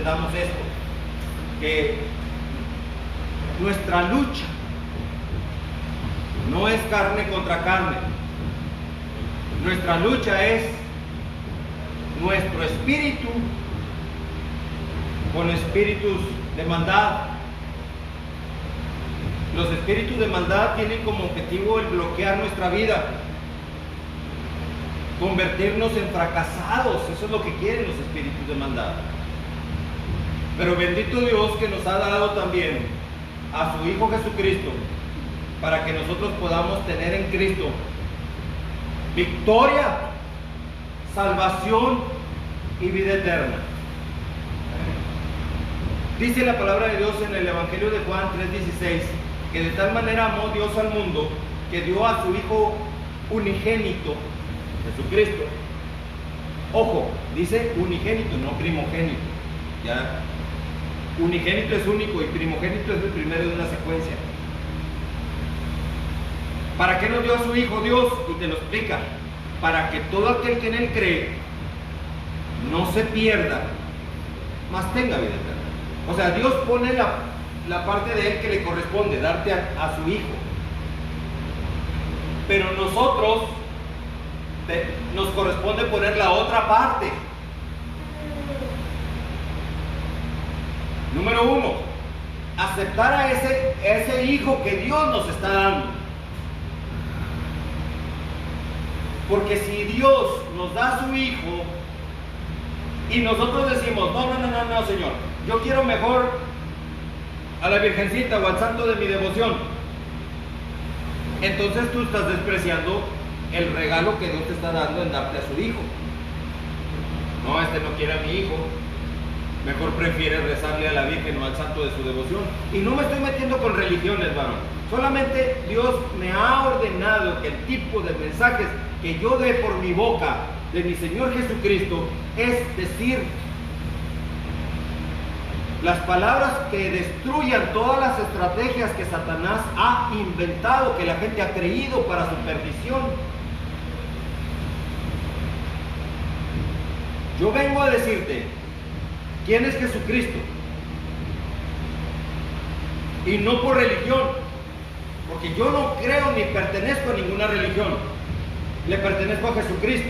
entendamos esto, que nuestra lucha no es carne contra carne. Nuestra lucha es nuestro espíritu con espíritus de maldad. Los espíritus de maldad tienen como objetivo el bloquear nuestra vida, convertirnos en fracasados. Eso es lo que quieren los espíritus de maldad. Pero bendito Dios que nos ha dado también a su Hijo Jesucristo, para que nosotros podamos tener en Cristo victoria, salvación y vida eterna. Dice la palabra de Dios en el Evangelio de Juan 3:16, que de tal manera amó Dios al mundo que dio a su Hijo unigénito, Jesucristo. Ojo, dice unigénito, no primogénito. ¿Ya? Unigénito es único y primogénito es el primero de una secuencia. ¿Para qué nos dio a su Hijo Dios? Y te lo explica. Para que todo aquel que en Él cree no se pierda, mas tenga vida eterna. O sea, Dios pone la parte de Él que le corresponde, darte a su Hijo. Pero nosotros nos corresponde poner la otra parte. Número 1, aceptar a ese Hijo que Dios nos está dando. Porque si Dios nos da a su Hijo y nosotros decimos, no, Señor, yo quiero mejor a la Virgencita o al santo de mi devoción, entonces tú estás despreciando el regalo que Dios te está dando en darte a su Hijo. No, no quiere a mi hijo, mejor prefiere rezarle a la Virgen o al santo de su devoción. Y no me estoy metiendo con religiones, varón. Solamente Dios me ha ordenado que el tipo de mensajes que yo dé por mi boca de mi Señor Jesucristo es decir las palabras que destruyan todas las estrategias que Satanás ha inventado, que la gente ha creído para su perdición. Yo vengo a decirte quién es Jesucristo, y no por religión, porque yo no creo ni pertenezco a ninguna religión. Le pertenezco a Jesucristo,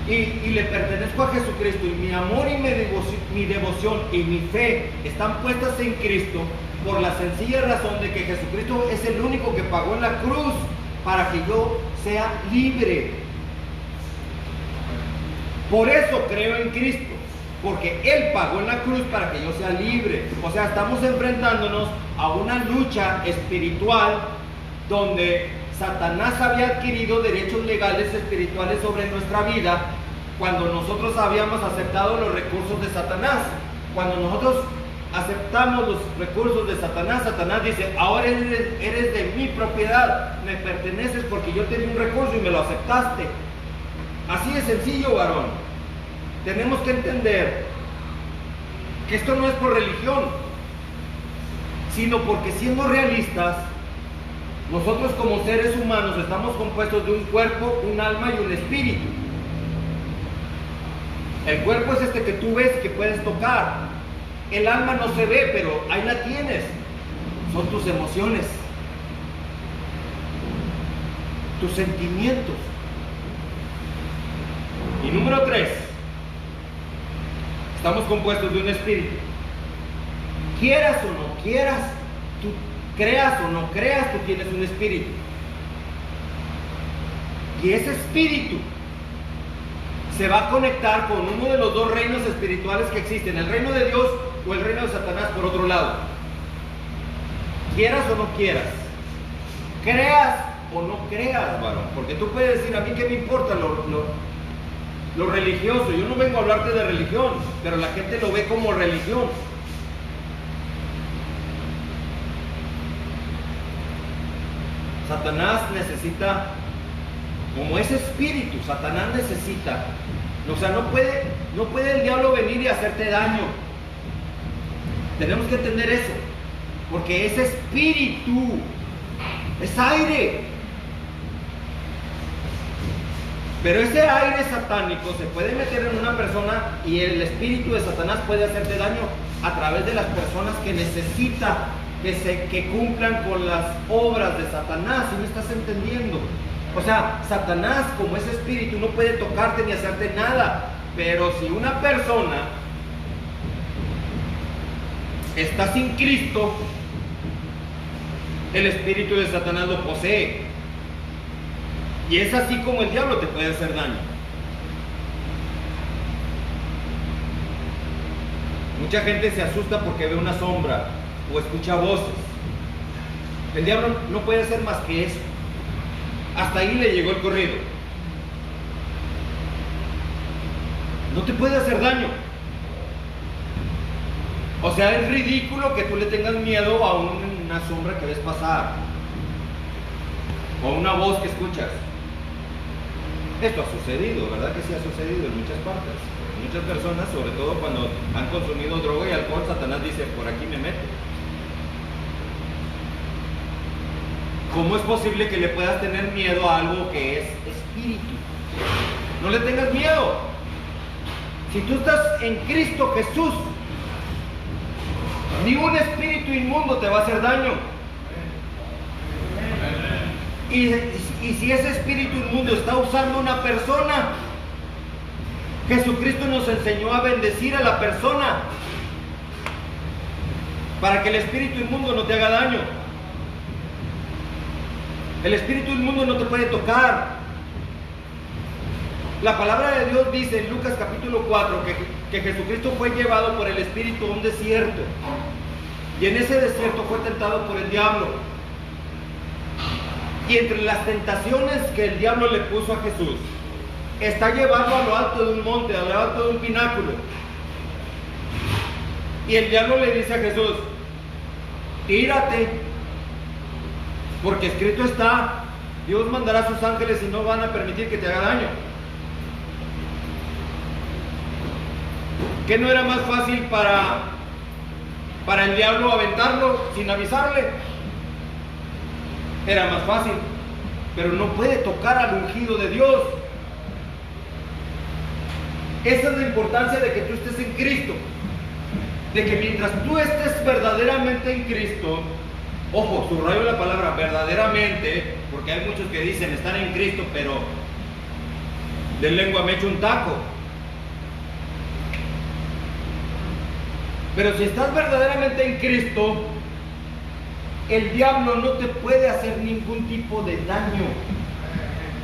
y le pertenezco a Jesucristo, y mi amor y mi devoción y mi fe están puestas en Cristo por la sencilla razón de que Jesucristo es el único que pagó en la cruz para que yo sea libre. Por eso creo en Cristo, porque Él pagó en la cruz para que yo sea libre. O sea, estamos enfrentándonos a una lucha espiritual donde Satanás había adquirido derechos legales espirituales sobre nuestra vida cuando nosotros habíamos aceptado los recursos de Satanás. Cuando nosotros aceptamos los recursos de Satanás, Satanás dice, ahora eres de mi propiedad, me perteneces porque yo te di un recurso y me lo aceptaste. Así de sencillo, varón. Tenemos que entender que esto no es por religión, sino porque, siendo realistas, nosotros como seres humanos estamos compuestos de un cuerpo, un alma y un espíritu. El cuerpo es este que tú ves, que puedes tocar. El alma no se ve, pero ahí la tienes. Son tus emociones, tus sentimientos. Y número 3, estamos compuestos de un espíritu. Quieras o no quieras, tú creas o no creas, tú tienes un espíritu. Y ese espíritu se va a conectar con uno de los dos reinos espirituales que existen, el reino de Dios o el reino de Satanás por otro lado. Quieras o no quieras, creas o no creas, varón, porque tú puedes decir, a mí qué me importa lo religioso. Yo no vengo a hablarte de religión, pero la gente lo ve como religión. Satanás necesita, como ese espíritu, Satanás necesita, o sea, no puede el diablo venir y hacerte daño. Tenemos que entender eso, porque ese espíritu es aire. Pero ese aire satánico se puede meter en una persona y el espíritu de Satanás puede hacerte daño a través de las personas que necesita que cumplan con las obras de Satanás. ¿Sí me estás entendiendo? O sea, Satanás como ese espíritu no puede tocarte ni hacerte nada. Pero si una persona está sin Cristo, el espíritu de Satanás lo posee. Y es así como el diablo te puede hacer daño. Mucha gente se asusta porque ve una sombra o escucha voces. El diablo no puede hacer más que eso. Hasta ahí le llegó el corrido. No te puede hacer daño. O sea, es ridículo que tú le tengas miedo a una sombra que ves pasar o a una voz que escuchas. Esto ha sucedido, ¿verdad que sí ha sucedido en muchas partes? Muchas personas, sobre todo cuando han consumido droga y alcohol, Satanás dice, por aquí me meto. ¿Cómo es posible que le puedas tener miedo a algo que es espíritu? No le tengas miedo. Si tú estás en Cristo Jesús, ni un espíritu inmundo te va a hacer daño. Y si ese espíritu inmundo está usando una persona, Jesucristo nos enseñó a bendecir a la persona para que el espíritu inmundo no te haga daño. El espíritu inmundo no te puede tocar. La palabra de Dios dice en Lucas capítulo 4 que Jesucristo fue llevado por el espíritu a un desierto, y en ese desierto fue tentado por el diablo. Y entre las tentaciones que el diablo le puso a Jesús está llevarlo a lo alto de un monte, a lo alto de un pináculo. Y el diablo le dice a Jesús, tírate, porque escrito está, Dios mandará a sus ángeles y no van a permitir que te haga daño. ¿Qué no era más fácil para el diablo aventarlo sin avisarle? Era más fácil, pero no puede tocar al ungido de Dios. Esa es la importancia de que tú estés en Cristo, de que mientras tú estés verdaderamente en Cristo, ojo, subrayo la palabra verdaderamente, porque hay muchos que dicen estar en Cristo, pero de lengua me echo un taco. Pero si estás verdaderamente en Cristo, el diablo no te puede hacer ningún tipo de daño.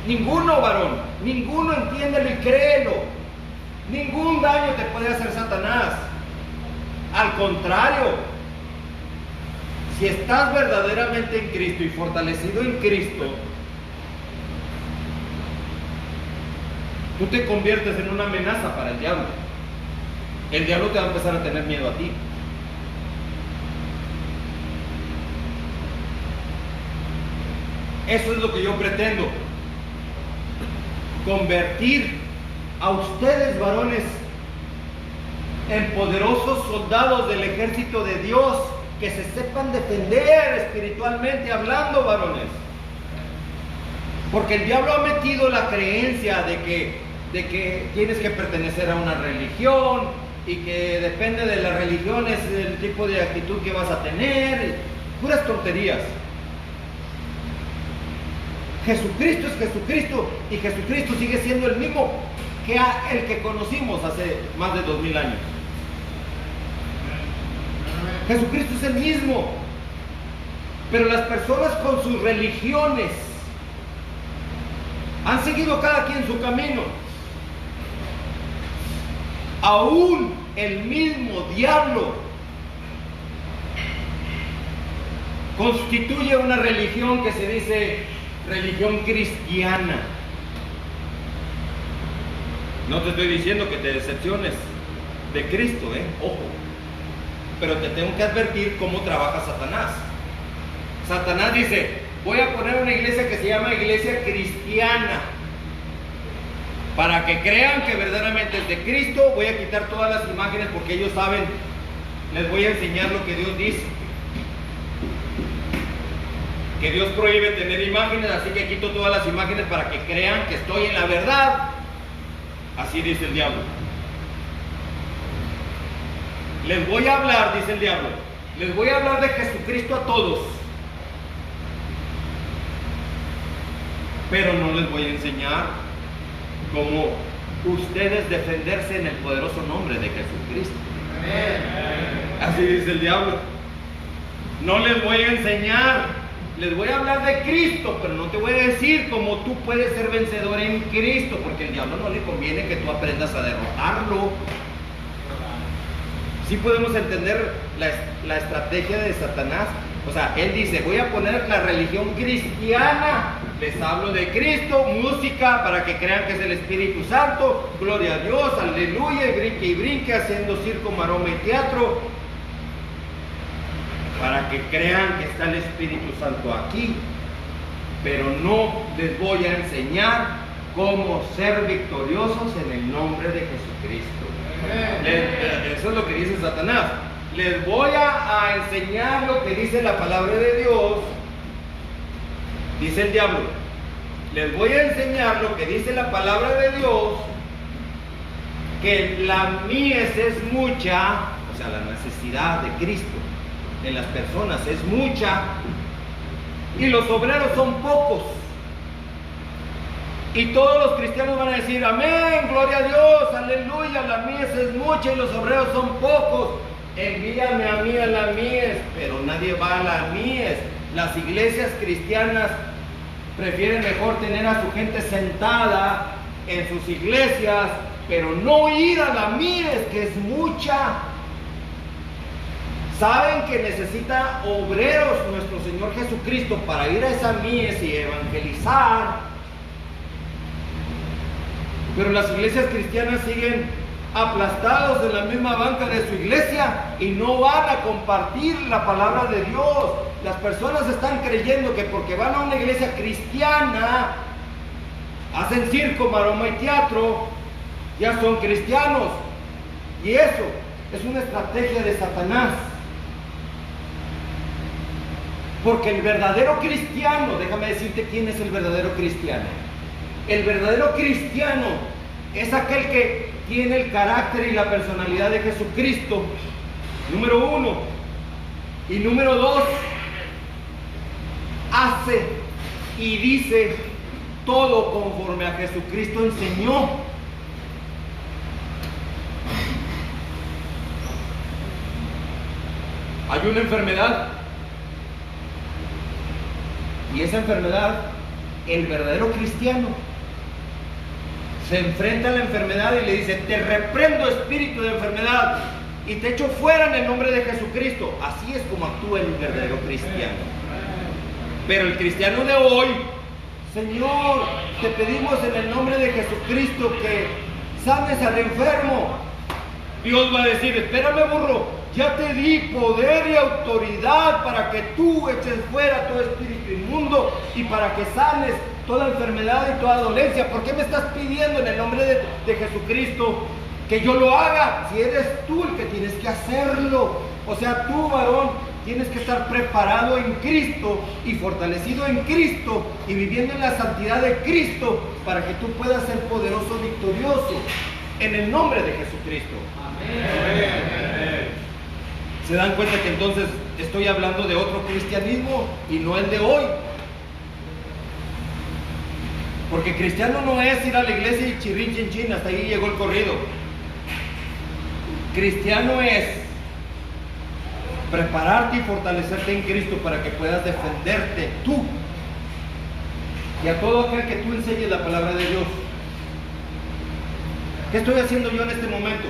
Ninguno, varón. Ninguno, entiéndelo y créelo. Ningún daño te puede hacer Satanás. Al contrario, si estás verdaderamente en Cristo y fortalecido en Cristo, tú te conviertes en una amenaza para el diablo. El diablo te va a empezar a tener miedo a ti. Eso es lo que yo pretendo. Convertir a ustedes, varones, en poderosos soldados del ejército de Dios, que se sepan defender espiritualmente hablando, varones. Porque el diablo ha metido la creencia de que tienes que pertenecer a una religión, y que depende de la religión es el tipo de actitud que vas a tener. Puras tonterías. Jesucristo es Jesucristo, y Jesucristo sigue siendo el mismo que el que conocimos hace más de 2000 años. Jesucristo es el mismo, pero las personas con sus religiones han seguido cada quien su camino. Aún el mismo diablo constituye una religión que se dice religión cristiana. No te estoy diciendo que te decepciones de Cristo, ojo, pero te tengo que advertir cómo trabaja Satanás. Satanás dice, voy a poner una iglesia que se llama iglesia cristiana, para que crean que verdaderamente es de Cristo. Voy a quitar todas las imágenes porque ellos saben, les voy a enseñar lo que Dios dice. que Dios prohíbe tener imágenes, así que quito todas las imágenes para que crean que estoy en la verdad. Así dice el diablo. Les voy a hablar, dice el diablo, les voy a hablar de Jesucristo a todos, pero no les voy a enseñar cómo ustedes defenderse en el poderoso nombre de Jesucristo. Así dice el diablo. No les voy a enseñar, les voy a hablar de Cristo, pero no te voy a decir cómo tú puedes ser vencedor en Cristo, porque al diablo no le conviene que tú aprendas a derrotarlo. Sí podemos entender la estrategia de Satanás. O sea, él dice, voy a poner la religión cristiana, les hablo de Cristo, música para que crean que es el Espíritu Santo, gloria a Dios, aleluya, y brinque haciendo circo, maroma y teatro, para que crean que está el Espíritu Santo aquí, pero no les voy a enseñar cómo ser victoriosos en el nombre de Jesucristo. Eso es lo que dice Satanás. Les voy a enseñar lo que dice la palabra de Dios. Dice el diablo, les voy a enseñar lo que dice la palabra de Dios, que la mies es mucha, o sea, la necesidad de Cristo en las personas es mucha, y los obreros son pocos. Y todos los cristianos van a decir, amén, gloria a Dios, aleluya, la mies es mucha y los obreros son pocos. Envíame a mí a la mies, pero nadie va a la mies. Las iglesias cristianas prefieren mejor tener a su gente sentada en sus iglesias, pero no ir a la mies, que es mucha. Saben que necesita obreros nuestro Señor Jesucristo para ir a esa mies y evangelizar, pero las iglesias cristianas siguen aplastados en la misma banca de su iglesia y no van a compartir la palabra de Dios. Las personas están creyendo que porque van a una iglesia cristiana, hacen circo, maroma y teatro, ya son cristianos. Y eso es una estrategia de Satanás. Porque el verdadero cristiano, déjame decirte quién es el verdadero cristiano. El verdadero cristiano es aquel que tiene el carácter y la personalidad de Jesucristo, número uno. Y número dos, hace y dice todo conforme a Jesucristo enseñó. Hay una enfermedad, y esa enfermedad, el verdadero cristiano se enfrenta a la enfermedad y le dice, te reprendo espíritu de enfermedad y te echo fuera en el nombre de Jesucristo. Así es como actúa el verdadero cristiano. Pero el cristiano de hoy, Señor, te pedimos en el nombre de Jesucristo que sanes al enfermo. Dios va a decir, espérame, burro, ya te di poder y autoridad para que tú eches fuera todo espíritu inmundo y para que sanes toda enfermedad y toda dolencia. ¿Por qué me estás pidiendo en el nombre de Jesucristo que yo lo haga? Si eres tú el que tienes que hacerlo. O sea, tú, varón, tienes que estar preparado en Cristo y fortalecido en Cristo y viviendo en la santidad de Cristo para que tú puedas ser poderoso, victorioso en el nombre de Jesucristo. Amén. ¿Se dan cuenta que entonces estoy hablando de otro cristianismo y no el de hoy? Porque cristiano no es ir a la iglesia y chirrin chin chin, hasta ahí llegó el corrido. Cristiano es prepararte y fortalecerte en Cristo para que puedas defenderte tú y a todo aquel que tú enseñes la palabra de Dios. ¿Qué estoy haciendo yo en este momento?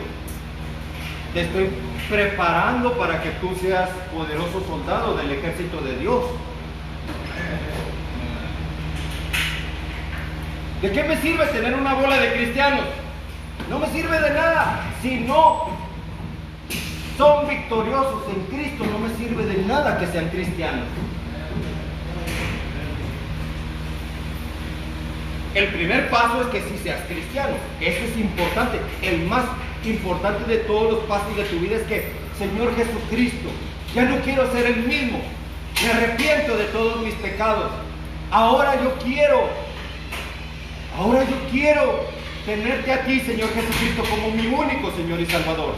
Te estoy preparando para que tú seas poderoso soldado del ejército de Dios. ¿De qué me sirve tener una bola de cristianos? No me sirve de nada. Si no son victoriosos en Cristo, no me sirve de nada que sean cristianos. El primer paso es que sí seas cristiano. Eso es importante. El más importante de todos los pasos de tu vida es que, Señor Jesucristo, ya no quiero ser el mismo. Me arrepiento de todos mis pecados. Ahora yo quiero tenerte a ti, Señor Jesucristo, como mi único Señor y Salvador.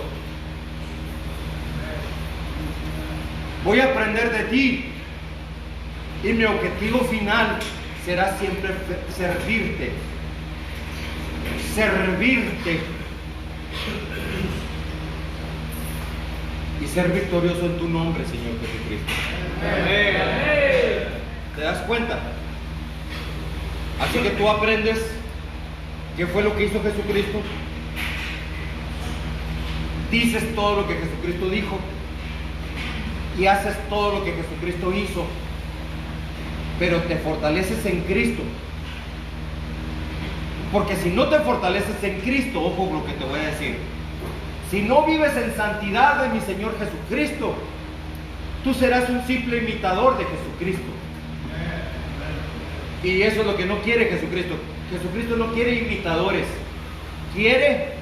Voy a aprender de ti. Y mi objetivo final será siempre servirte. Y ser victorioso en tu nombre, Señor Jesucristo. Amén. ¿Te das cuenta? Así que tú aprendes qué fue lo que hizo Jesucristo. Dices todo lo que Jesucristo dijo. Y haces todo lo que Jesucristo hizo. Pero te fortaleces en Cristo. Porque si no te fortaleces en Cristo, ojo lo que te voy a decir. Si no vives en santidad de mi Señor Jesucristo, tú serás un simple imitador de Jesucristo. Y eso es lo que no quiere Jesucristo. Jesucristo no quiere imitadores. Quiere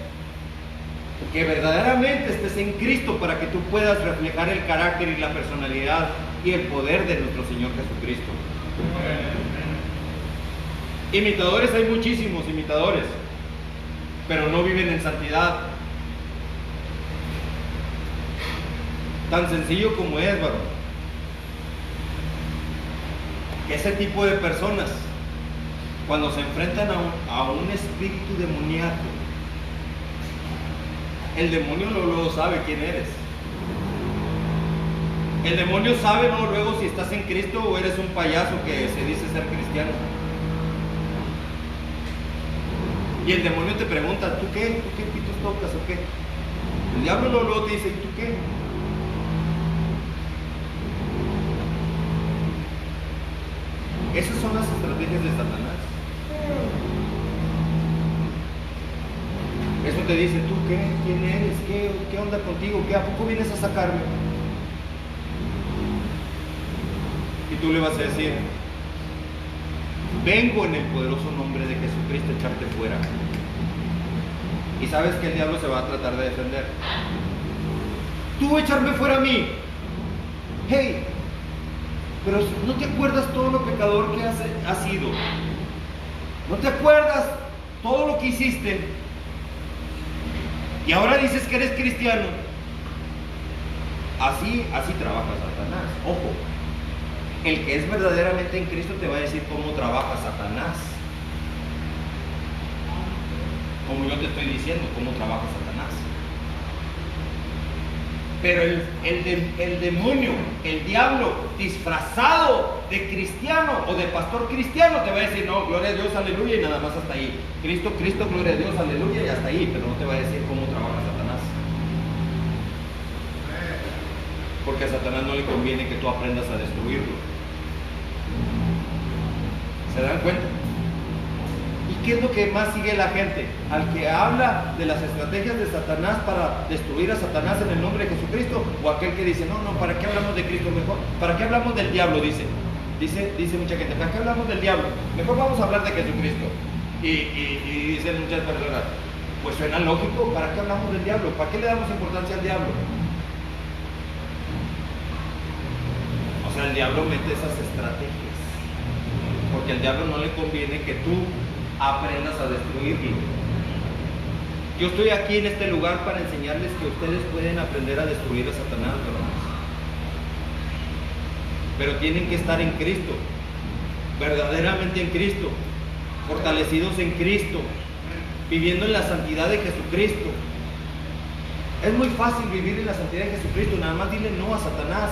que verdaderamente estés en Cristo para que tú puedas reflejar el carácter y la personalidad y el poder de nuestro Señor Jesucristo. Imitadores, hay muchísimos imitadores, pero no viven en santidad. Tan sencillo como es, varón. Ese tipo de personas, cuando se enfrentan a un espíritu demoníaco, el demonio luego sabe quién eres. El demonio sabe luego si estás en Cristo o eres un payaso que se dice ser cristiano. Y el demonio te pregunta, ¿tú qué? ¿Tú qué pitos tocas o qué? El diablo luego te dice, ¿y tú qué? Esas son las estrategias de Satanás. Eso te dice, ¿tú qué? ¿Quién eres? ¿Qué onda contigo? ¿Qué? ¿A poco vienes a sacarme? Y tú le vas a decir, vengo en el poderoso nombre de Jesucristo a echarte fuera. Y sabes que el diablo se va a tratar de defender. Tú echarme fuera a mí. Hey, pero ¿no te acuerdas todo lo pecador que has sido? ¿No te acuerdas todo lo que hiciste? Y ahora dices que eres cristiano. Así trabaja Satanás. Ojo, el que es verdaderamente en Cristo te va a decir cómo trabaja Satanás. Como yo te estoy diciendo, cómo trabaja Satanás. Pero el demonio, el diablo, disfrazado de cristiano o de pastor cristiano, te va a decir, no, gloria a Dios, aleluya, y nada más hasta ahí. Cristo, Cristo, gloria a Dios, aleluya, y hasta ahí, pero no te va a decir cómo trabaja Satanás. Porque a Satanás no le conviene que tú aprendas a destruirlo. ¿Se dan cuenta? ¿Y qué es lo que más sigue la gente? Al que habla de las estrategias de Satanás para destruir a Satanás en el nombre de Jesucristo, o aquel que dice, no, ¿para qué hablamos de Cristo mejor? ¿Para qué hablamos del diablo? Dice mucha gente, ¿para qué hablamos del diablo? Mejor vamos a hablar de Jesucristo. Y dicen muchas personas, pues suena lógico, ¿para qué hablamos del diablo? ¿Para qué le damos importancia al diablo? O sea, el diablo mete esas estrategias, porque al diablo no le conviene que tú aprendas a destruirlo. Yo estoy aquí en este lugar para enseñarles que ustedes pueden aprender a destruir a Satanás, hermanos. Pero tienen que estar en Cristo, verdaderamente en Cristo, fortalecidos en Cristo, viviendo en la santidad de Jesucristo. Es muy fácil vivir en la santidad de Jesucristo, nada más dile no a Satanás.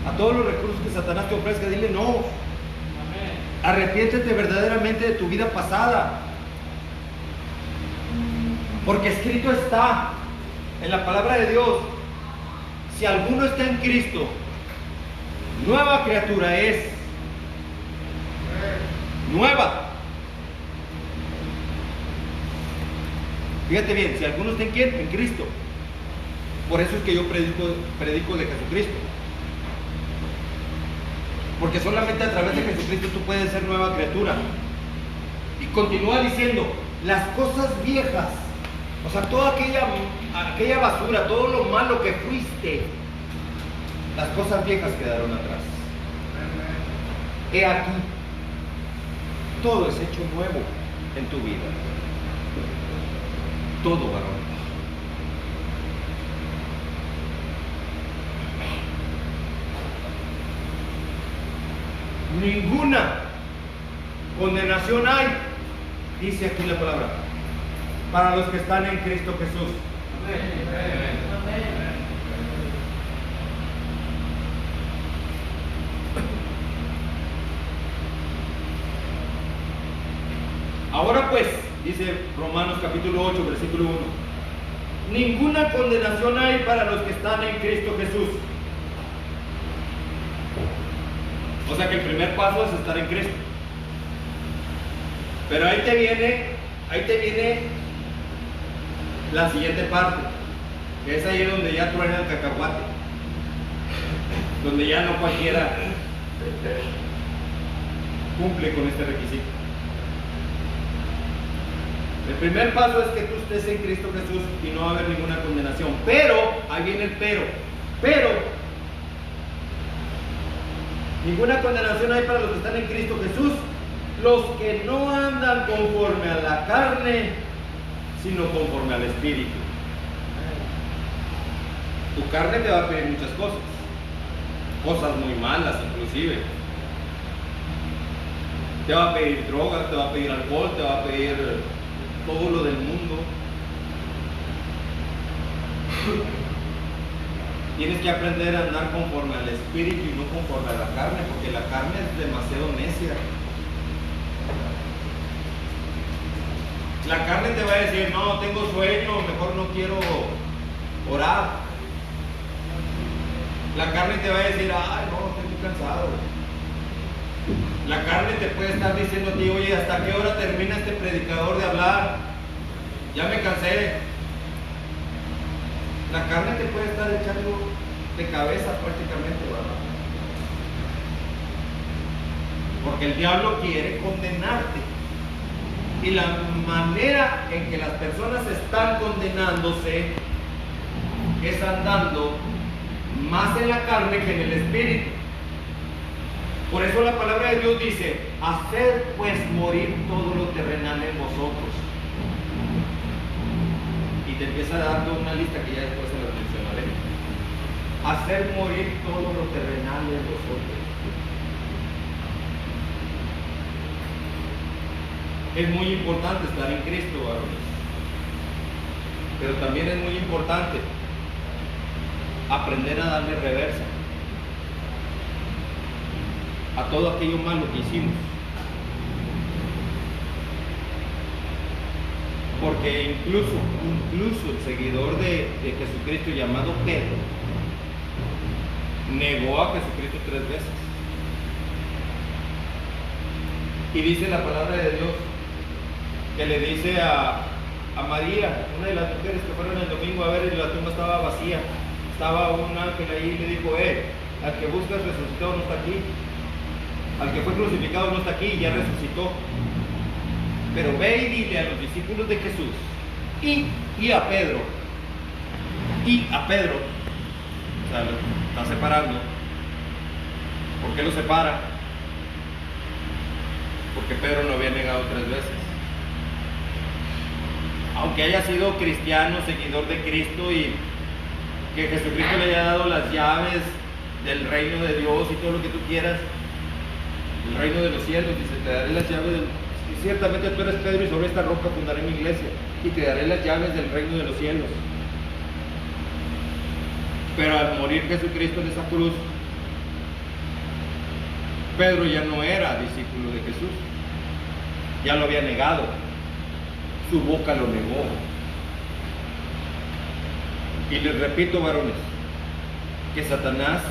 A todos los recursos que Satanás te ofrezca, dile no. Arrepiéntete verdaderamente de tu vida pasada. Porque escrito está en la palabra de Dios, si alguno está en Cristo, nueva criatura es. Nueva. Fíjate bien, si alguno está en quién, en Cristo. Por eso es que yo predico de Jesucristo. Porque solamente a través de Jesucristo tú puedes ser nueva criatura. Y continúa diciendo, las cosas viejas, o sea, toda aquella basura, todo lo malo que fuiste, las cosas viejas quedaron atrás. he aquí, todo es hecho nuevo en tu vida. Todo, varón. Ninguna condenación hay, dice aquí la palabra, para los que están en Cristo Jesús. Ahora pues, dice Romanos capítulo 8, versículo 1, ninguna condenación hay para los que están en Cristo Jesús. O sea que el primer paso es estar en Cristo. Pero ahí te viene la siguiente parte, que es ahí donde ya truena el cacahuate, donde ya no cualquiera cumple con este requisito. El primer paso es que tú estés en Cristo Jesús y no va a haber ninguna condenación. Pero, ahí viene el pero, ninguna condenación hay para los que están en Cristo Jesús, los que no andan conforme a la carne, sino conforme al Espíritu. Tu carne te va a pedir muchas cosas muy malas inclusive. Te va a pedir drogas, te va a pedir alcohol, te va a pedir todo lo del mundo. Tienes que aprender a andar conforme al Espíritu y no conforme a la carne, porque la carne es demasiado necia. La carne te va a decir, no, tengo sueño, mejor no quiero orar. La carne te va a decir, ay, no, estoy muy cansado. La carne te puede estar diciendo a ti, oye, ¿hasta qué hora termina este predicador de hablar? Ya me cansé. La carne te puede estar echando de cabeza prácticamente, ¿verdad? Porque el diablo quiere condenarte. Y la manera en que las personas están condenándose es andando más en la carne que en el Espíritu. Por eso la palabra de Dios dice, haced pues morir todo lo terrenal en vosotros. Y te empieza a dar toda una lista que ya después se la mencionaré. Hacer morir todo lo terrenal en vosotros. Es muy importante estar en Cristo, varones. Pero también es muy importante aprender a darle reversa a todo aquello malo que hicimos. Porque incluso el seguidor de Jesucristo llamado Pedro negó a Jesucristo 3 veces. Y dice la palabra de Dios que le dice a María, una de las mujeres que fueron el domingo a ver y la tumba estaba vacía, estaba un ángel ahí y le dijo, al que buscas resucitado no está aquí, al que fue crucificado no está aquí, ya resucitó. Pero ve y dile a los discípulos de Jesús y a Pedro, o sea, lo está separando. ¿Por qué lo separa? Porque Pedro lo había negado 3 veces. Aunque haya sido cristiano, seguidor de Cristo y que Jesucristo le haya dado las llaves del reino de Dios y todo lo que tú quieras, el reino de los cielos, dice, te daré las llaves del... Y ciertamente tú eres Pedro y sobre esta roca fundaré mi iglesia y te daré las llaves del reino de los cielos. Pero al morir Jesucristo en esa cruz, Pedro ya no era discípulo de Jesús, ya lo había negado, su boca lo negó. Y les repito, varones, que Satanás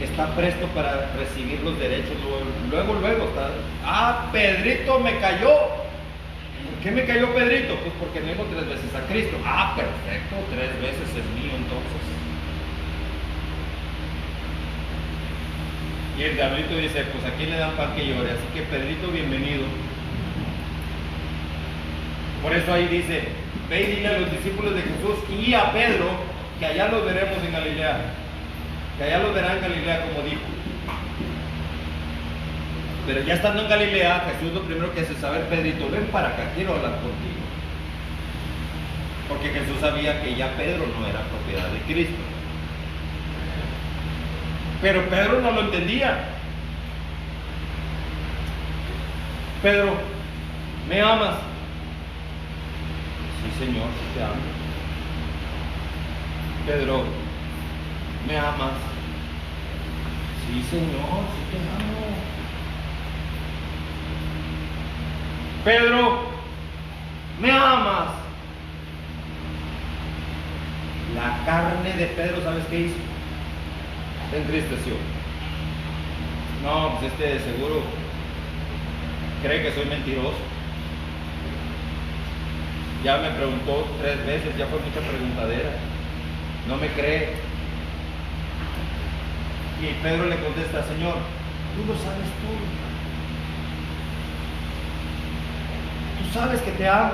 está presto para recibir los derechos. Luego está, Pedrito me cayó. ¿Por qué me cayó Pedrito? Pues porque negó 3 veces a Cristo. Perfecto, 3 veces es mío entonces. Y el diablito dice, pues aquí le dan pan que llore, así que Pedrito, bienvenido. Por eso ahí dice, ve y dile a los discípulos de Jesús y a Pedro, que allá los veremos en Galilea, que allá los verán en Galilea como dijo. Pero ya estando en Galilea, Jesús lo primero que hace es saber, Pedrito, ven para acá, quiero hablar contigo. Porque Jesús sabía que ya Pedro no era propiedad de Cristo. Pero Pedro no lo entendía. Pedro, ¿me amas? Sí, Señor, sí te amo. Pedro, ¿me amas? Sí, Señor, sí te amo. Pedro, ¿me amas? La carne de Pedro, ¿sabes qué hizo? Se entristeció. No, pues de seguro cree que soy mentiroso. Ya me preguntó 3 veces, ya fue mucha preguntadera. No me cree. Y Pedro le contesta, Señor, tú lo sabes tú. Tú sabes que te amo.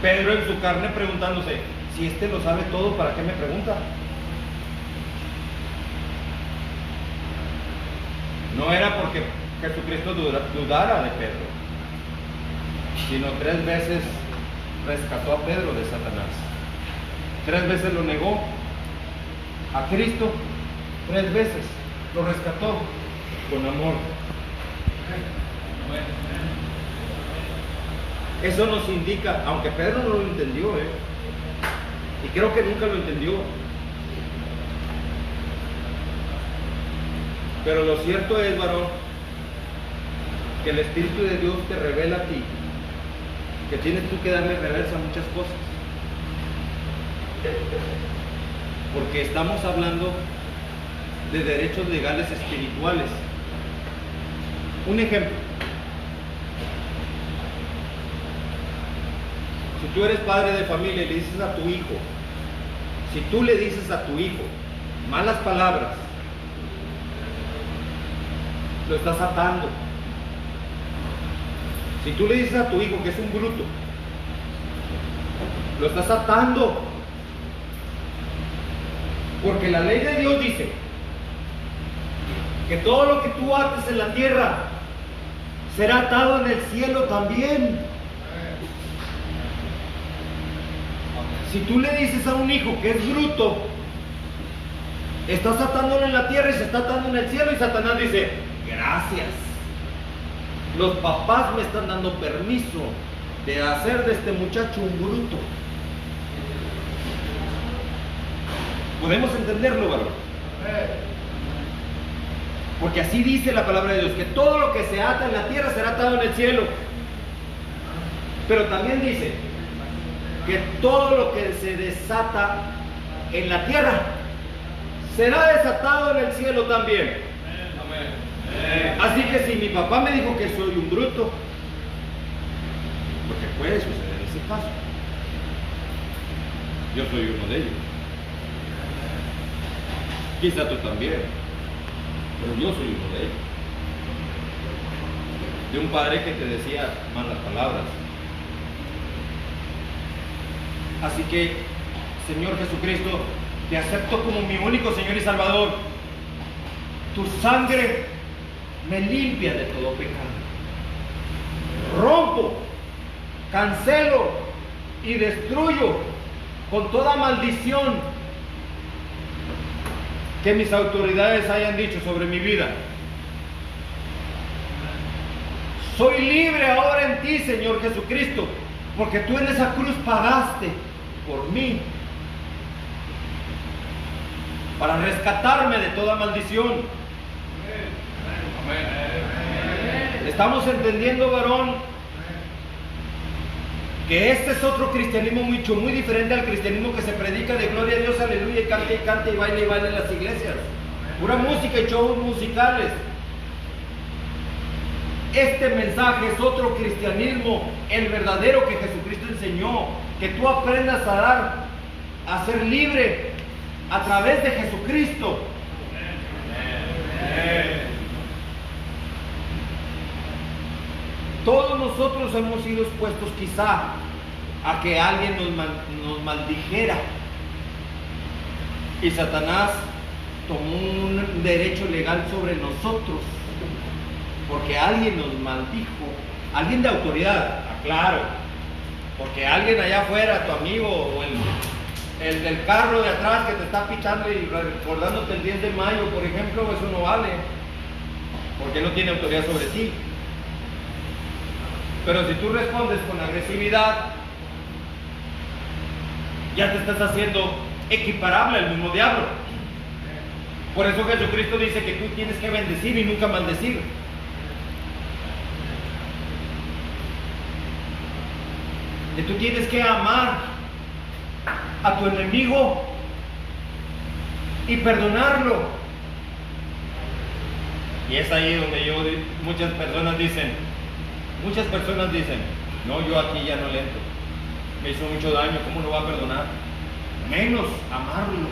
Pedro en su carne preguntándose, si este lo sabe todo, ¿para qué me pregunta? No era porque Jesucristo dudara de Pedro, sino 3 veces rescató a Pedro de Satanás. 3 veces lo negó a Cristo, 3 veces lo rescató con amor. Eso nos indica, aunque Pedro no lo entendió, y creo que nunca lo entendió, pero lo cierto es, varón, que el Espíritu de Dios te revela a ti que tienes tú que darle reversa a muchas cosas, porque estamos hablando de derechos legales espirituales. Un ejemplo: si tú eres padre de familia y le dices a tu hijo, si tú le dices a tu hijo malas palabras, lo estás atando. Si tú le dices a tu hijo que es un bruto, lo estás atando. Porque la ley de Dios dice que todo lo que tú ates en la tierra será atado en el cielo también. Si tú le dices a un hijo que es bruto, estás atándolo en la tierra y se está atando en el cielo, y Satanás dice, gracias, los papás me están dando permiso de hacer de este muchacho un bruto. ¿Podemos entenderlo, varón? Porque así dice la palabra de Dios, que todo lo que se ata en la tierra será atado en el cielo. Pero también dice que todo lo que se desata en la tierra será desatado en el cielo también. Así que si mi papá me dijo que soy un bruto, porque puede suceder ese caso, yo soy uno de ellos. Quizá tú también, pero yo soy uno de ellos. De un padre que te decía malas palabras. Así que, Señor Jesucristo, te acepto como mi único Señor y Salvador. Tu sangre me limpia de todo pecado. Rompo, cancelo y destruyo con toda maldición que mis autoridades hayan dicho sobre mi vida. Soy libre ahora en ti, Señor Jesucristo, porque tú en esa cruz pagaste por mí, para rescatarme de toda maldición. Estamos entendiendo, varón, que este es otro cristianismo muy diferente al cristianismo que se predica de gloria a Dios, aleluya, y cante y baile en las iglesias. Pura música y shows musicales. Este mensaje es otro cristianismo, el verdadero que Jesucristo enseñó, que tú aprendas a ser libre a través de Jesucristo. Todos nosotros hemos sido expuestos quizá a que alguien nos maldijera, y Satanás tomó un derecho legal sobre nosotros, porque alguien nos maldijo, alguien de autoridad, aclaro, porque alguien allá afuera, tu amigo o el del carro de atrás que te está pitando y recordándote el 10 de mayo, por ejemplo, eso no vale, porque no tiene autoridad sobre ti. Pero si tú respondes con agresividad, ya te estás haciendo equiparable al mismo diablo. Por eso Jesucristo dice que tú tienes que bendecir y nunca maldecir. Que tú tienes que amar a tu enemigo y perdonarlo. Y es ahí donde muchas personas dicen, no, yo aquí ya no le entro. Me hizo mucho daño, ¿cómo lo va a perdonar? Menos amarlo.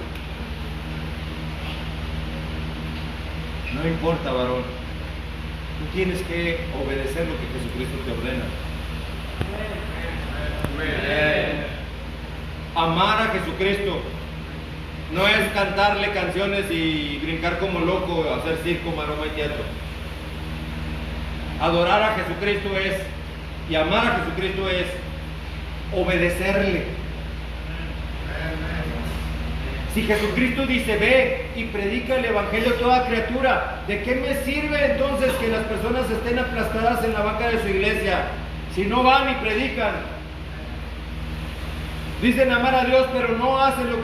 No importa, varón. Tú tienes que obedecer lo que Jesucristo te ordena. Amar a Jesucristo no es cantarle canciones y brincar como loco, hacer circo, maroma y teatro. Adorar a Jesucristo y amar a Jesucristo es obedecerle. Si Jesucristo dice, ve y predica el evangelio a toda criatura, ¿de qué me sirve entonces que las personas estén aplastadas en la banca de su iglesia si no van y predican? Dicen amar a Dios, pero no hacen lo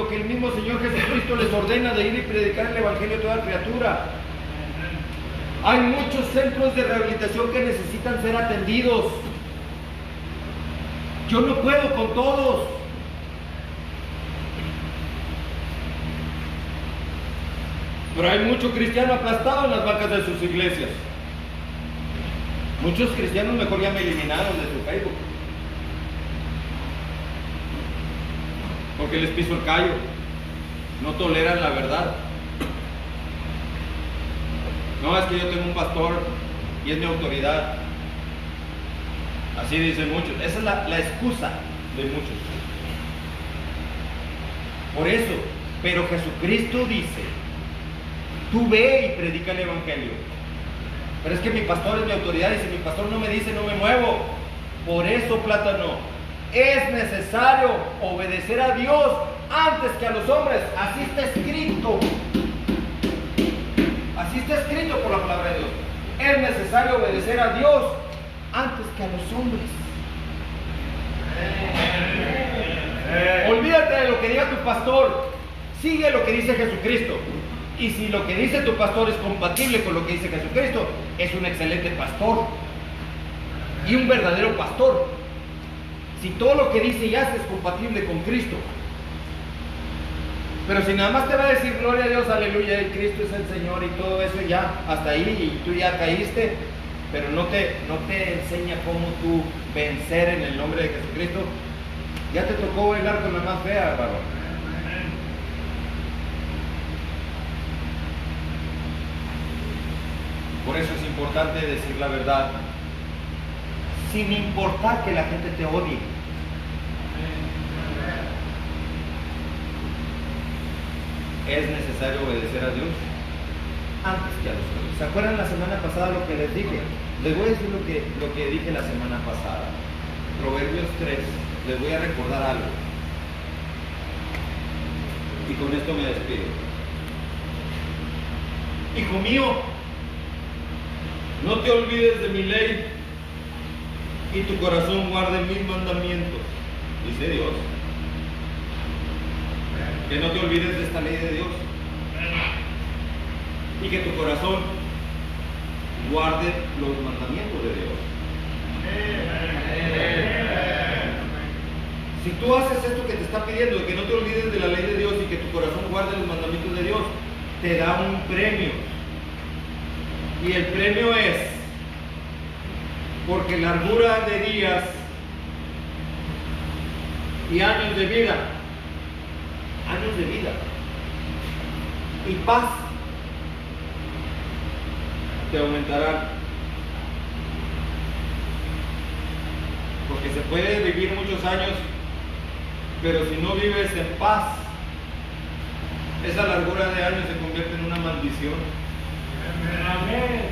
que el mismo Señor Jesucristo les ordena, de ir y predicar el evangelio a toda criatura. Hay muchos centros de rehabilitación que necesitan ser atendidos. Yo no puedo con todos. Pero hay mucho cristiano aplastado en las bancas de sus iglesias. Muchos cristianos mejor ya me eliminaron de su Facebook, porque les piso el callo. No toleran la verdad. No, es que yo tengo un pastor y es mi autoridad. Así dicen muchos. Esa es la excusa de muchos. Por eso, pero Jesucristo dice, tú ve y predica el evangelio. Pero es que mi pastor es mi autoridad y si mi pastor no me dice, no me muevo. Por eso, plátano, es necesario obedecer a Dios antes que a los hombres. Así está escrito. Así está escrito por la palabra de Dios. Es necesario obedecer a Dios antes que a los hombres. Olvídate de lo que diga tu pastor. Sigue lo que dice Jesucristo. Y si lo que dice tu pastor es compatible con lo que dice Jesucristo, es un excelente pastor y un verdadero pastor. Si todo lo que dice y hace es compatible con Cristo. Pero si nada más te va a decir gloria a Dios, aleluya, y Cristo es el Señor y todo eso, ya hasta ahí, y tú ya caíste, pero no te enseña cómo tú vencer en el nombre de Jesucristo, ya te tocó bailar con la más fea, varón. Por eso es importante decir la verdad, sin importar que la gente te odie. Es necesario obedecer a Dios antes que a los hombres. ¿Se acuerdan la semana pasada lo que les dije? Les voy a decir lo que dije la semana pasada. Proverbios 3. Les voy a recordar algo. Y con esto me despido. Hijo mío, no te olvides de mi ley y tu corazón guarde mis mandamientos, dice Dios. Que no te olvides de esta ley de Dios y que tu corazón guarde los mandamientos de Dios. Si tú haces esto que te está pidiendo, de que no te olvides de la ley de Dios y que tu corazón guarde los mandamientos de Dios, te da un premio. Y el premio es, porque largura de días y años de vida, y paz te aumentarán. Porque se puede vivir muchos años, pero si no vives en paz, esa largura de años se convierte en una maldición. Amén.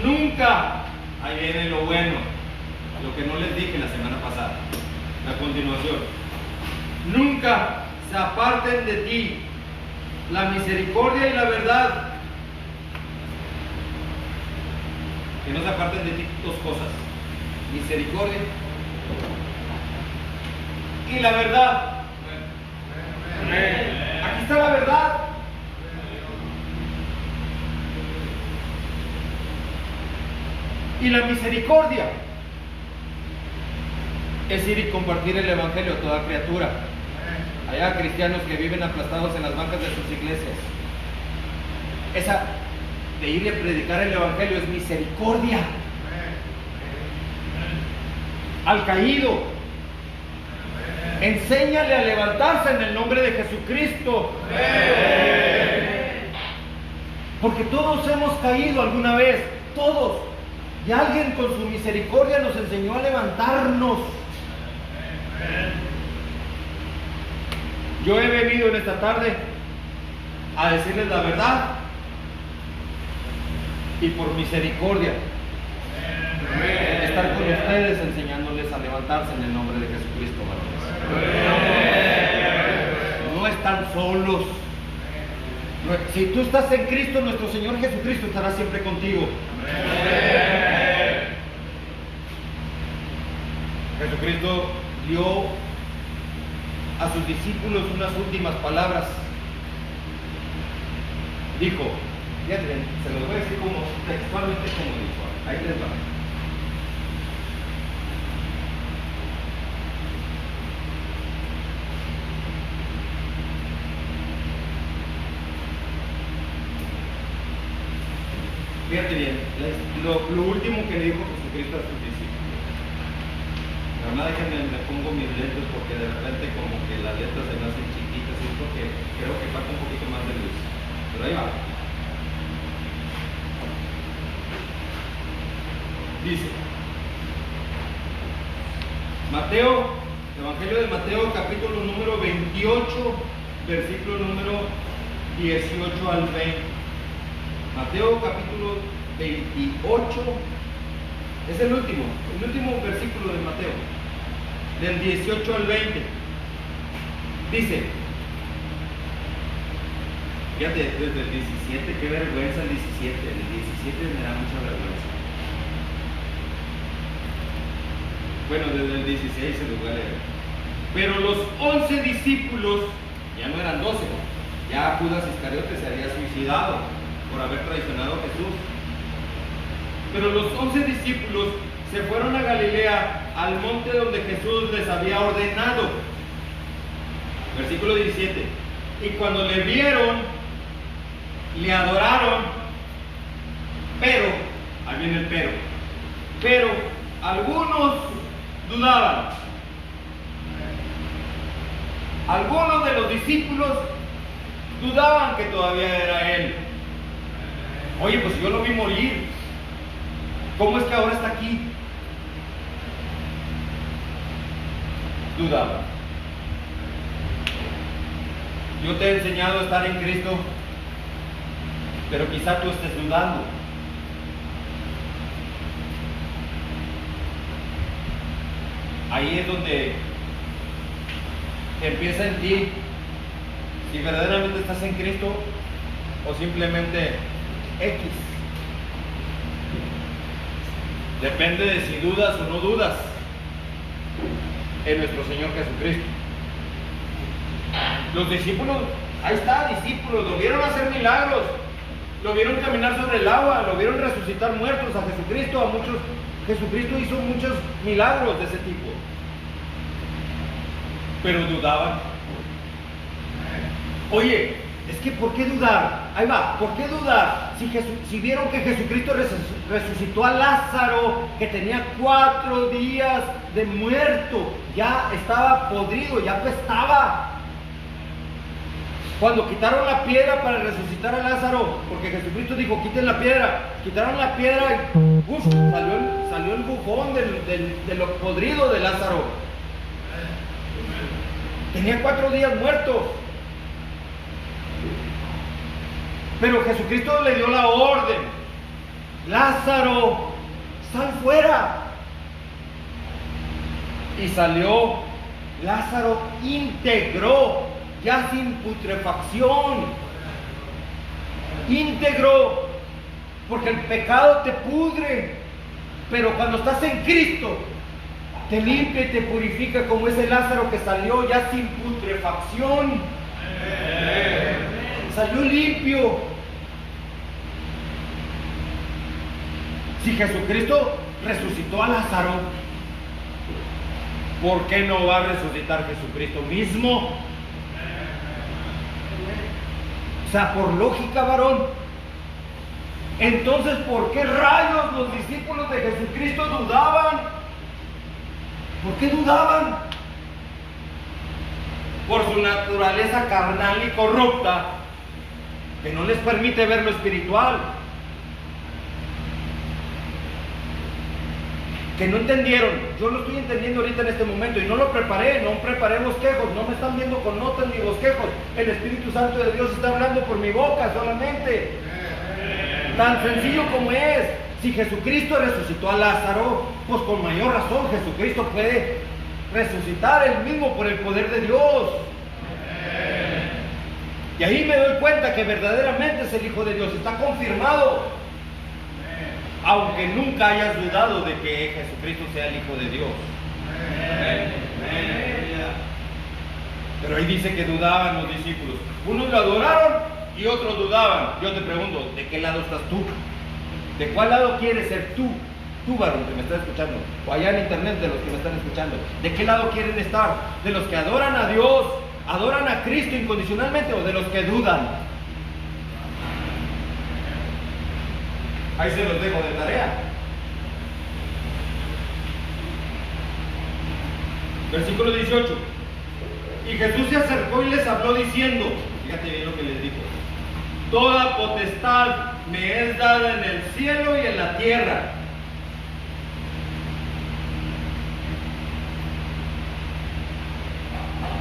Nunca, ahí viene lo bueno, lo que no les dije la semana pasada, a continuación. Nunca se aparten de ti la misericordia y la verdad. Que no se aparten de ti dos cosas: misericordia y la verdad. Aquí está la verdad. Y la misericordia es ir y compartir el evangelio a toda criatura. Hay cristianos que viven aplastados en las bancas de sus iglesias. Esa de ir a predicar el evangelio es misericordia al caído. Enséñale a levantarse en el nombre de Jesucristo. Porque todos hemos caído alguna vez, todos. Y alguien con su misericordia nos enseñó a levantarnos. Yo he venido en esta tarde a decirles la verdad y por misericordia estar con ustedes enseñándoles a levantarse en el nombre de Jesucristo, varones. No están solos. Si tú estás en Cristo, nuestro Señor Jesucristo estará siempre contigo. Jesucristo dio a sus discípulos unas últimas palabras. Dijo, fíjense, se los voy a decir como textualmente como dijo. Ahí les va. Fíjate bien, lo último que le dijo Jesucristo a sus discípulos. Nada más déjenme, me pongo mis lentes porque de repente como que las letras se me hacen chiquitas y porque creo que falta un poquito más de luz. Pero ahí va. Dice Mateo, Evangelio de Mateo, capítulo número 28, versículo número 18 al 20. Mateo capítulo 28, es el último versículo de Mateo, del 18 al 20. Dice, fíjate, desde el 17, qué vergüenza el 17, el 17 me da mucha vergüenza. Bueno, desde el 16 se los voy a leer. Pero los 11 discípulos, ya no eran 12, ya Judas Iscariote se había suicidado por haber traicionado a Jesús. Pero los 11 discípulos se fueron a Galilea, al monte donde Jesús les había ordenado. Versículo 17. Y cuando le vieron, le adoraron, pero, ahí viene el pero algunos dudaban. Algunos de los discípulos dudaban que todavía era Él. Oye, pues yo lo vi morir. ¿Cómo es que ahora está aquí? Dudaba. Yo te he enseñado a estar en Cristo, pero quizá tú estés dudando. Ahí es donde empieza en ti si verdaderamente estás en Cristo o simplemente X. Depende de si dudas o no dudas en nuestro Señor Jesucristo. Los discípulos, ahí está, discípulos, lo vieron hacer milagros, lo vieron caminar sobre el agua, lo vieron resucitar muertos a Jesucristo, a muchos. Jesucristo hizo muchos milagros de ese tipo, pero dudaban. Oye, es que ¿por qué dudar? Ahí va, ¿por qué dudar? Si vieron que Jesucristo resucitó a Lázaro, que tenía 4 días de muerto, ya estaba podrido, ya apestaba. Cuando quitaron la piedra para resucitar a Lázaro, porque Jesucristo dijo, quiten la piedra, quitaron la piedra y salió el bujón de lo podrido de Lázaro. Tenía 4 días muerto. Pero Jesucristo le dio la orden: Lázaro, sal fuera. Y salió Lázaro íntegro, ya sin putrefacción. Íntegro, porque el pecado te pudre, pero cuando estás en Cristo te limpia y te purifica, como ese Lázaro que salió ya sin putrefacción. Salió limpio. Si Jesucristo resucitó a Lázaro, ¿por qué no va a resucitar Jesucristo mismo? O sea, por lógica, varón. Entonces, ¿por qué rayos los discípulos de Jesucristo dudaban? ¿Por qué dudaban? Por su naturaleza carnal y corrupta, que no les permite ver lo espiritual. Que no entendieron. Yo lo estoy entendiendo ahorita en este momento y no lo preparé, no preparé bosquejos, no me están viendo con notas ni bosquejos. El Espíritu Santo de Dios está hablando por mi boca solamente. Tan sencillo como es. Si Jesucristo resucitó a Lázaro, pues con mayor razón Jesucristo puede resucitar él mismo por el poder de Dios. Y ahí me doy cuenta que verdaderamente es el Hijo de Dios. Está confirmado. Aunque nunca hayas dudado de que Jesucristo sea el Hijo de Dios. Pero ahí dice que dudaban los discípulos. Unos lo adoraron y otros dudaban. Yo te pregunto, ¿de qué lado estás tú? ¿De cuál lado quieres ser tú? Tú, varón, que me estás escuchando. O allá en internet, de los que me están escuchando. ¿De qué lado quieren estar? ¿De los que adoran a Dios, adoran a Cristo incondicionalmente, o de los que dudan? Ahí se los dejo de tarea. Versículo 18. Y Jesús se acercó y les habló diciendo, fíjate bien lo que les dijo: toda potestad me es dada en el cielo y en la tierra.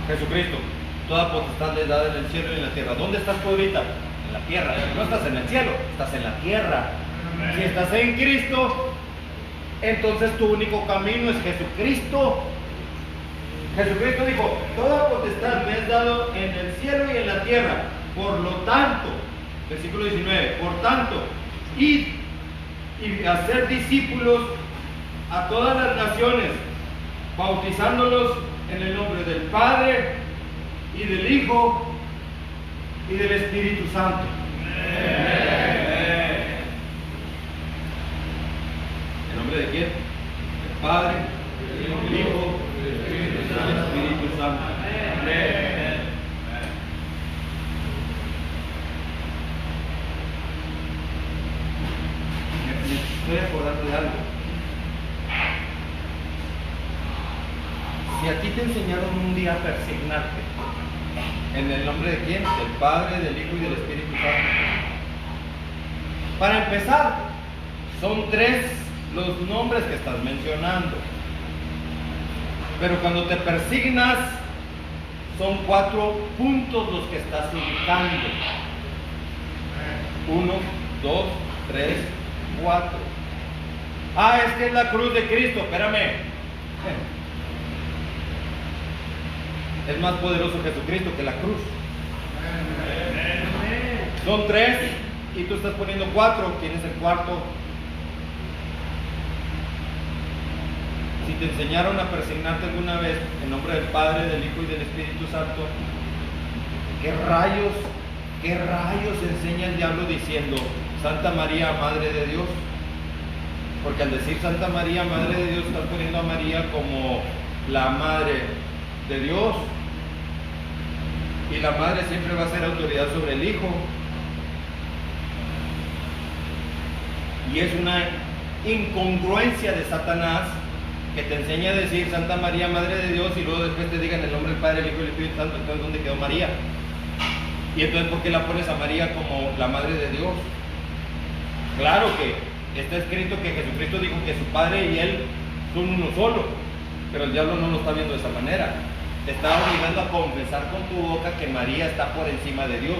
Jesucristo, toda potestad le es dada en el cielo y en la tierra. ¿Dónde estás tú ahorita? En la tierra. No estás en el cielo, estás en la tierra. Si estás en Cristo, entonces tu único camino es Jesucristo. Jesucristo dijo: toda potestad me es dado en el cielo y en la tierra. Por lo tanto, versículo 19, por tanto, id y hacer discípulos a todas las naciones, bautizándolos en el nombre del Padre y del Hijo y del Espíritu Santo. ¿En nombre de quién? Del Padre, del Hijo y del Espíritu Santo. Me estoy acordando de algo. Si a ti te enseñaron un día a persignarte, ¿en el nombre de quién? Del Padre, del Hijo y del Espíritu Santo. Para empezar, son 3 los nombres que estás mencionando. Pero cuando te persignas, son 4 puntos los que estás ubicando. 1, 2, 3, 4. Ah, es que es la cruz de Cristo. Espérame. Es más poderoso Jesucristo que la cruz. Son 3 y tú estás poniendo 4. ¿Quién es el cuarto? Si te enseñaron a persignarte alguna vez en nombre del Padre, del Hijo y del Espíritu Santo, ¿qué rayos enseña el diablo diciendo Santa María, Madre de Dios? Porque al decir Santa María, Madre de Dios, estás poniendo a María como la Madre de Dios. Y la Madre siempre va a ser autoridad sobre el Hijo. Y es una incongruencia de Satanás que te enseña a decir Santa María, Madre de Dios, y luego después te digan el nombre del Padre, el Hijo y el Espíritu Santo. Entonces, ¿dónde quedó María? Y entonces, ¿por qué la pones a María como la Madre de Dios? Claro que está escrito que Jesucristo dijo que su Padre y Él son uno solo, pero el diablo no lo está viendo de esa manera. te está obligando a confesar con tu boca que María está por encima de Dios.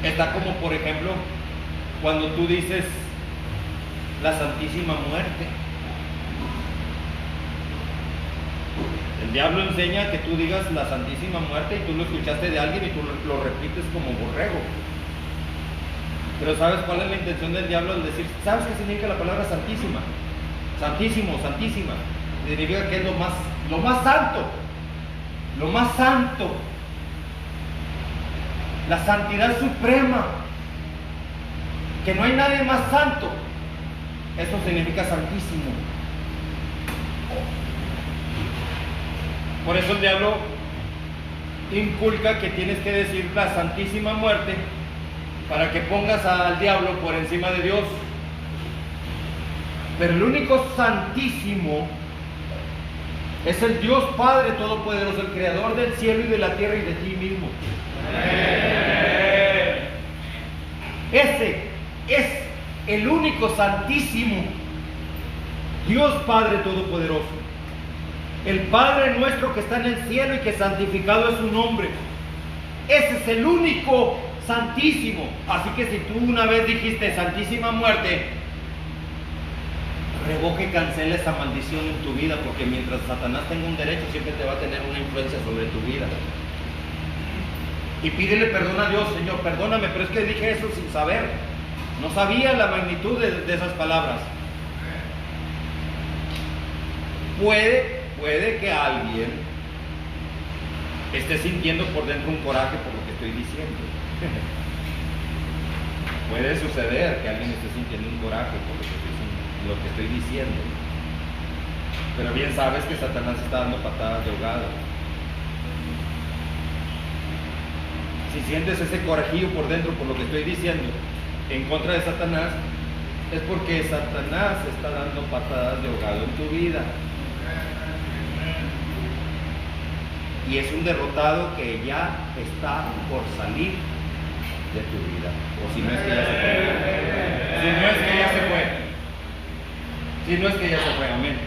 Está como, por ejemplo, cuando tú dices la Santísima Muerte. El diablo enseña que tú digas la Santísima Muerte y tú lo escuchaste de alguien y tú lo repites como borrego. Pero ¿sabes cuál es la intención del diablo al decir? ¿Sabes qué significa la palabra santísima? Santísimo, santísima. Significa que es lo más santo. Lo más santo. La santidad suprema. Que no hay nadie más santo. Eso significa santísimo. Por eso el diablo inculca que tienes que decir la Santísima Muerte para que pongas al diablo por encima de Dios. Pero el único santísimo es el Dios Padre Todopoderoso, el Creador del cielo y de la tierra y de ti mismo. Ese es el único santísimo Dios Padre Todopoderoso. El Padre nuestro que está en el cielo y que santificado es su nombre. Ese es el único santísimo. Así que si tú una vez dijiste Santísima Muerte, revoque y cancela esa maldición en tu vida, porque mientras Satanás tenga un derecho, siempre te va a tener una influencia sobre tu vida. Y pídele perdón a Dios. Señor, perdóname, pero es que dije eso sin saber. No sabía la magnitud de esas palabras. Puede que alguien esté sintiendo por dentro un coraje por lo que estoy diciendo. Puede suceder que alguien esté sintiendo un coraje por lo que estoy diciendo. Pero bien sabes que Satanás está dando patadas de ahogado. Si sientes ese corajillo por dentro por lo que estoy diciendo en contra de Satanás, es porque Satanás está dando patadas de ahogado en tu vida. Y es un derrotado que ya está por salir de tu vida. O si no es que ya se fue. Si no es que ya se fue. Si no es que ya se fue. Amén.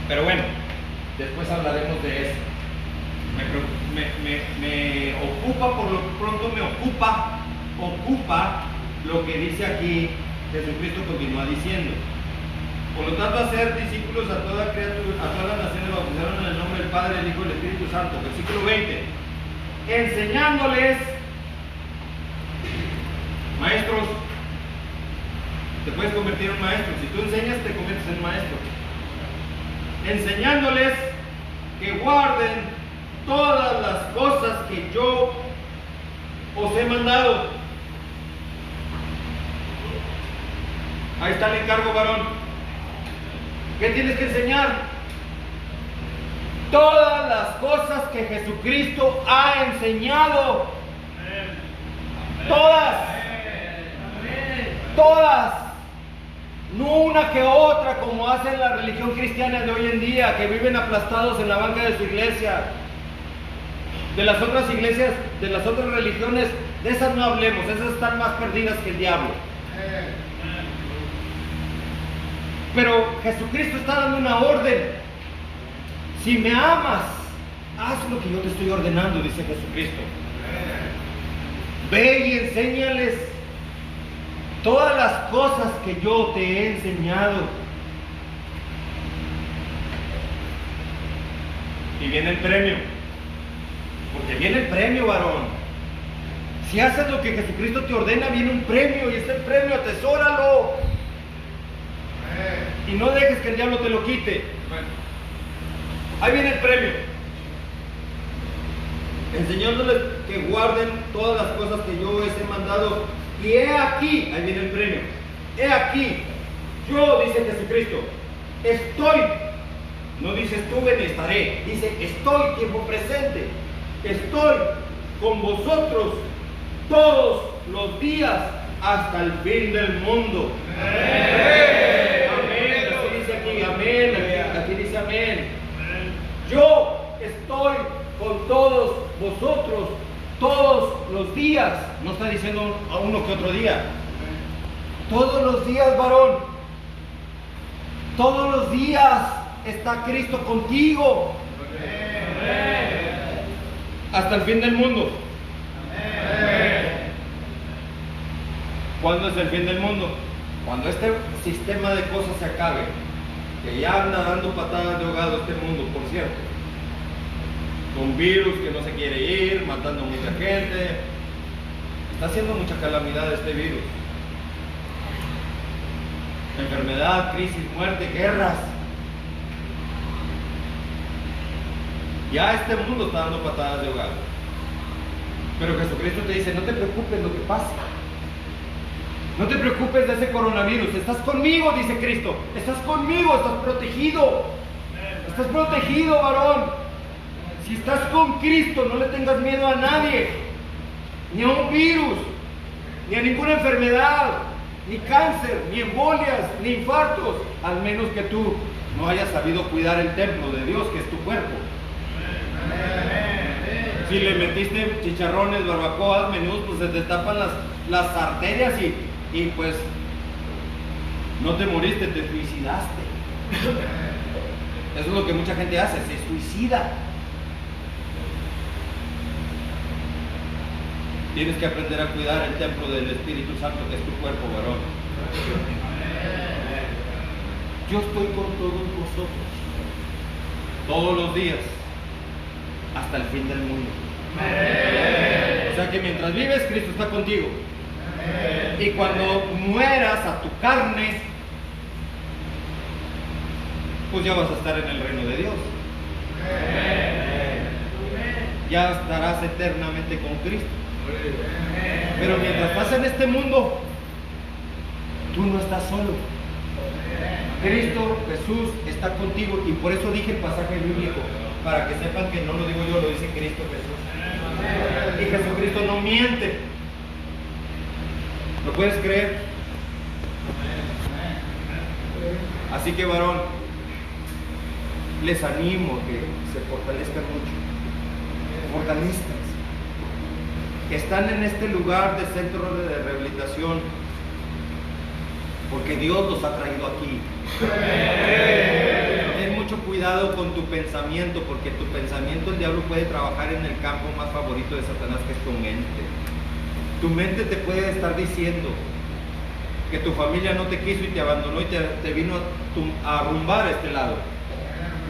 Pero bueno, después hablaremos de eso. Me ocupa, por lo pronto me ocupa lo que dice aquí. Jesucristo continúa diciendo: por lo tanto, hacer discípulos a toda criatura, a todas las naciones, bautizaron en el nombre del Padre, del Hijo y del Espíritu Santo. Versículo 20. Enseñándoles, maestros, te puedes convertir en maestro. Si tú enseñas, te conviertes en maestro. Enseñándoles que guarden todas las cosas que yo os he mandado. Ahí está el encargo, varón. ¿Qué tienes que enseñar? Todas las cosas que Jesucristo ha enseñado. Todas. Todas. No una que otra como hacen la religión cristiana de hoy en día, que viven aplastados en la banca de su iglesia. De las otras iglesias, de las otras religiones, de esas no hablemos, esas están más perdidas que el diablo. Pero Jesucristo está dando una orden. Si me amas, haz lo que yo te estoy ordenando, dice Jesucristo. Ve y enséñales todas las cosas que yo te he enseñado. Y viene el premio. Porque viene el premio, varón. Si haces lo que Jesucristo te ordena, viene un premio. Y ese premio, atesóralo. Y no dejes que el diablo te lo quite. Ahí viene el premio. Enseñándoles que guarden todas las cosas que yo les he mandado. Y he aquí, ahí viene el premio. He aquí, yo, dice Jesucristo, estoy. No dice estuve ni estaré. Dice estoy, tiempo presente. Estoy con vosotros todos los días hasta el fin del mundo. Amén, aquí dice amén. Yo estoy con todos vosotros todos los días. No está diciendo a uno que otro día. Todos los días, varón. Todos los días está Cristo contigo. Hasta el fin del mundo. ¿Cuándo es el fin del mundo? Cuando este sistema de cosas se acabe. Que ya anda dando patadas de ahogado este mundo, por cierto. Con virus que no se quiere ir, matando a mucha gente. Está haciendo mucha calamidad este virus. Enfermedad, crisis, muerte, guerras. Ya este mundo está dando patadas de ahogado. Pero Jesucristo te dice, no te preocupes lo que pase. No te preocupes de ese coronavirus. Estás conmigo, dice Cristo. Estás conmigo, estás protegido. Estás protegido, varón. Si estás con Cristo, no le tengas miedo a nadie. Ni a un virus, ni a ninguna enfermedad, ni cáncer, ni embolias, ni infartos. Al menos que tú no hayas sabido cuidar el templo de Dios, que es tu cuerpo. Si le metiste chicharrones, barbacoas, menús, pues se te tapan las arterias y pues no te moriste, te suicidaste. Eso es lo que mucha gente hace, se suicida. Tienes que aprender a cuidar el templo del Espíritu Santo, que es tu cuerpo, varón. Yo estoy con todos vosotros, todos los días, hasta el fin del mundo. O sea que mientras vives, Cristo está contigo. Y cuando mueras a tu carne, pues ya vas a estar en el reino de Dios. Ya estarás eternamente con Cristo. Pero mientras estás en este mundo, tú no estás solo. Cristo, Jesús, está contigo. Y por eso dije el pasaje bíblico, para que sepan que no lo digo yo, lo dice Cristo Jesús. Y Jesucristo no miente. ¿Lo puedes creer? Así que, varón, les animo a que se fortalezcan mucho. Fortalezcan. Están en este lugar de centro de rehabilitación porque Dios los ha traído aquí. Ten mucho cuidado con tu pensamiento, porque tu pensamiento, el diablo puede trabajar en el campo más favorito de Satanás, que es tu mente. Tu mente te puede estar diciendo que tu familia no te quiso y te abandonó y te vino a arrumbar a este lado.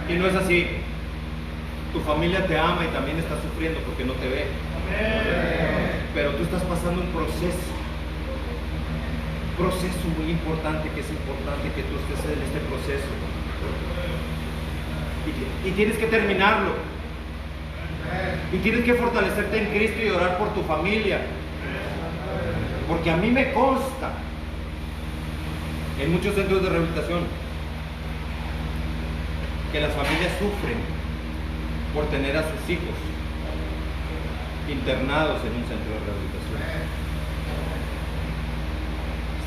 Y no es así. Tu familia te ama y también está sufriendo porque no te ve. Pero tú estás pasando un proceso muy importante, que es importante que tú estés en este proceso. Y tienes que terminarlo. Y tienes que fortalecerte en Cristo y orar por tu familia. Porque a mí me consta, en muchos centros de rehabilitación, que las familias sufren por tener a sus hijos internados en un centro de rehabilitación.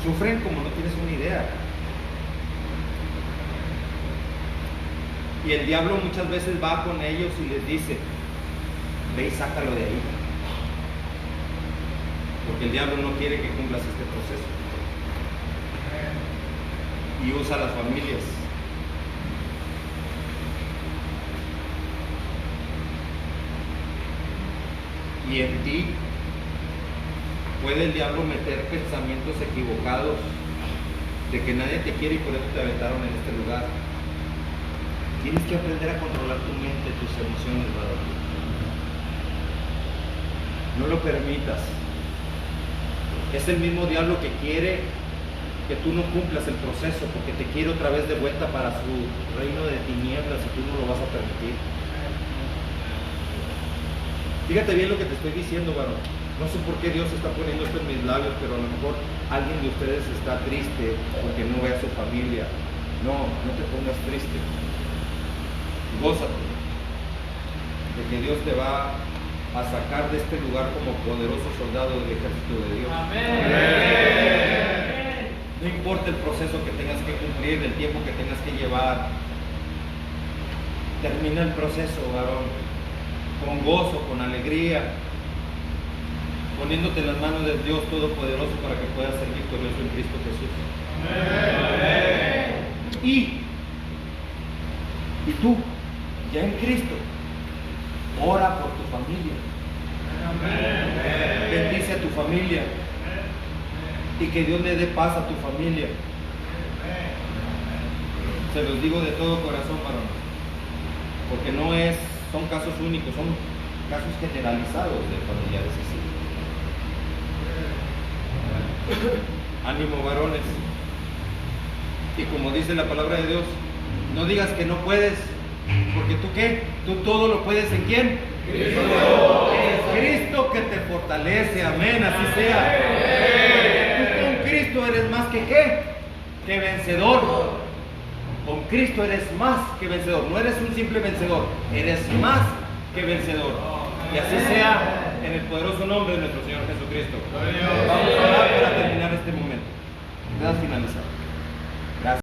Sufren como no tienes una idea. Y el diablo muchas veces va con ellos y les dice, ve y sácalo de ahí. Porque el diablo no quiere que cumplas este proceso. Y usa a las familias. Y en ti puede el diablo meter pensamientos equivocados de que nadie te quiere y por eso te aventaron en este lugar. Tienes que aprender a controlar tu mente, tus emociones, ¿verdad? No lo permitas. Es el mismo diablo que quiere que tú no cumplas el proceso, porque te quiere otra vez de vuelta para su reino de tinieblas y tú no lo vas a permitir. Fíjate bien lo que te estoy diciendo, varón. No sé por qué Dios está poniendo esto en mis labios, pero a lo mejor alguien de ustedes está triste porque no ve a su familia. No, no te pongas triste. Gózate de que Dios te va a sacar de este lugar como poderoso soldado del ejército de Dios. Amén. No importa el proceso que tengas que cumplir, el tiempo que tengas que llevar. Termina el proceso, varón, con gozo, con alegría, poniéndote en las manos de Dios Todopoderoso para que puedas ser victorioso en Cristo Jesús. Amén. Y tú, ya en Cristo, ora por tu familia. Bendice a tu familia. Y que Dios le dé paz a tu familia. Se los digo de todo corazón, varones. Porque son casos únicos, son casos generalizados de familiares así. Ánimo, varones. Y como dice la palabra de Dios, no digas que no puedes, porque tú qué, tú todo lo puedes en quién, Cristo. Es Cristo que te fortalece, amén, así sea. Tú con Cristo eres más que qué, que vencedor. Con Cristo eres más que vencedor, no eres un simple vencedor, eres más que vencedor. Y así sea en el poderoso nombre de nuestro Señor Jesucristo. Vamos a orar para terminar este momento. Quedas finalizado.